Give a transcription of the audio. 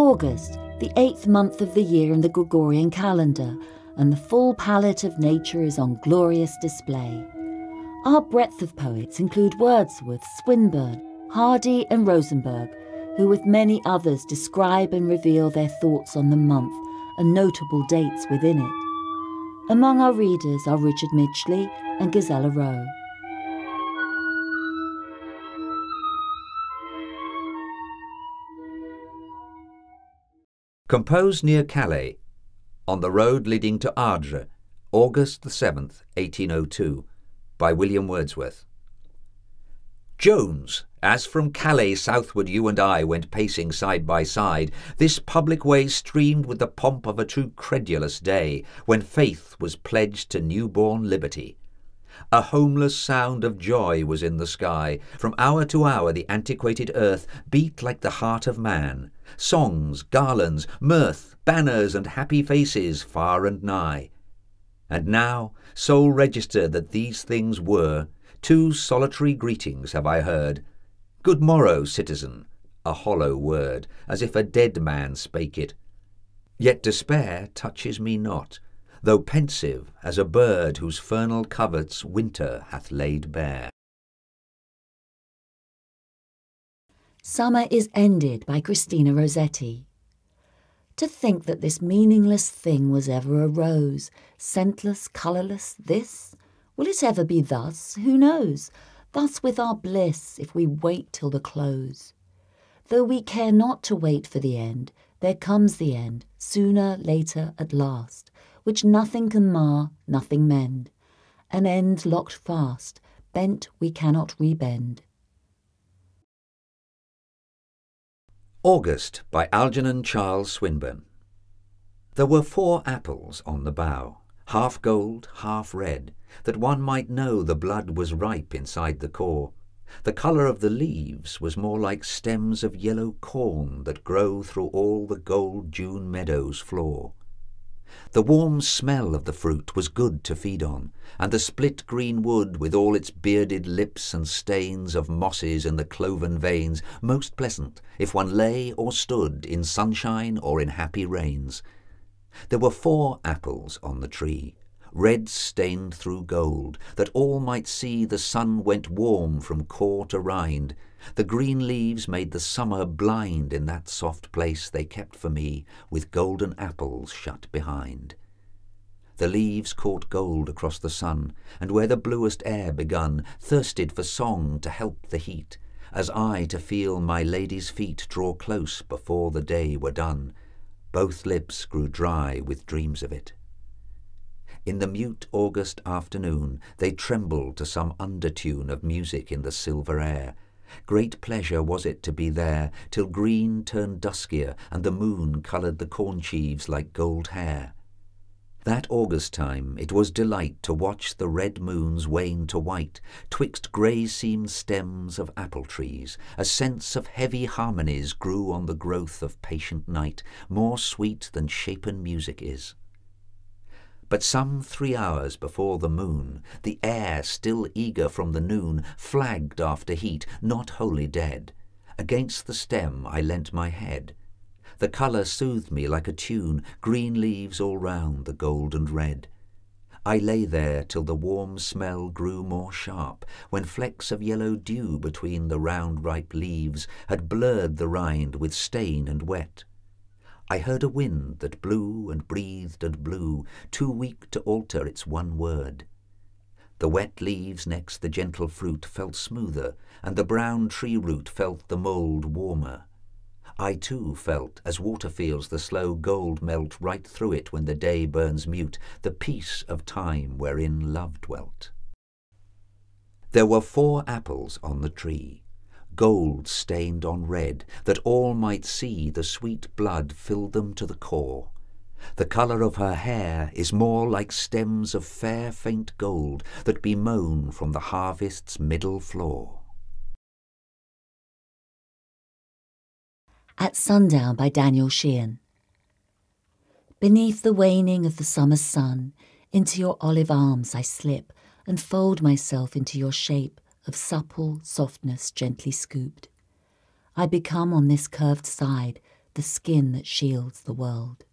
August, the 8th month of the year in the Gregorian calendar, and the full palette of nature is on glorious display. Our breadth of poets include Wordsworth, Swinburne, Hardy and Rosenberg, who with many others describe and reveal their thoughts on the month and notable dates within it. Among our readers are Richard Midgley and Gisela Rowe. Composed near Calais, on the road leading to Ardres, August the 7th, 1802, by William Wordsworth. Jones, as from Calais southward you and I went pacing side by side, this public way streamed with the pomp of a true credulous day, when faith was pledged to new-born liberty. A homeless sound of joy was in the sky. From hour to hour the antiquated earth beat like the heart of man. Songs, garlands, mirth, banners and happy faces far and nigh. And now, sole register that these things were, two solitary greetings have I heard. Good morrow, citizen, a hollow word, as if a dead man spake it. Yet despair touches me not, though pensive as a bird whose vernal coverts winter hath laid bare. Summer is Ended by Christina Rossetti. To think that this meaningless thing was ever a rose, scentless, colourless, this? Will it ever be thus? Who knows? Thus with our bliss, if we wait till the close. Though we care not to wait for the end, there comes the end, sooner, later, at last, which nothing can mar, nothing mend. An end locked fast, bent we cannot rebend. August by Algernon Charles Swinburne. There were 4 apples on the bough, half gold, half red, that one might know the blood was ripe inside the core. The colour of the leaves was more like stems of yellow corn that grow through all the gold June meadow's floor. The warm smell of the fruit was good to feed on, and the split green wood with all its bearded lips and stains of mosses in the cloven veins most pleasant if one lay or stood in sunshine or in happy rains. There were 4 apples on the tree, red stained through gold, that all might see the sun went warm from core to rind. The green leaves made the summer blind in that soft place they kept for me, with golden apples shut behind. The leaves caught gold across the sun, and where the bluest air begun, thirsted for song to help the heat, as I to feel my lady's feet draw close before the day were done. Both lips grew dry with dreams of it. In the mute August afternoon they trembled to some undertune of music in the silver air. Great pleasure was it to be there, till green turned duskier, and the moon coloured the corn sheaves like gold hair. That August time it was delight to watch the red moons wane to white, twixt grey-seamed stems of apple trees. A sense of heavy harmonies grew on the growth of patient night, more sweet than shapen music is. But some 3 hours before the moon, the air, still eager from the noon, flagged after heat, not wholly dead. Against the stem I leant my head. The colour soothed me like a tune, green leaves all round the gold and red. I lay there till the warm smell grew more sharp, when flecks of yellow dew between the round ripe leaves had blurred the rind with stain and wet. I heard a wind that blew and breathed and blew, too weak to alter its one word. The wet leaves next the gentle fruit felt smoother, and the brown tree root felt the mould warmer. I too felt, as water feels the slow gold melt right through it when the day burns mute, the peace of time wherein love dwelt. There were 4 apples on the tree, gold stained on red, that all might see the sweet blood filled them to the core. The colour of her hair is more like stems of fair faint gold that be mown from the harvest's middle floor. At Sundown by Daniel Sheehan. Beneath the waning of the summer's sun, into your olive arms I slip, and fold myself into your shape of supple softness gently scooped. I become on this curved side the skin that shields the world.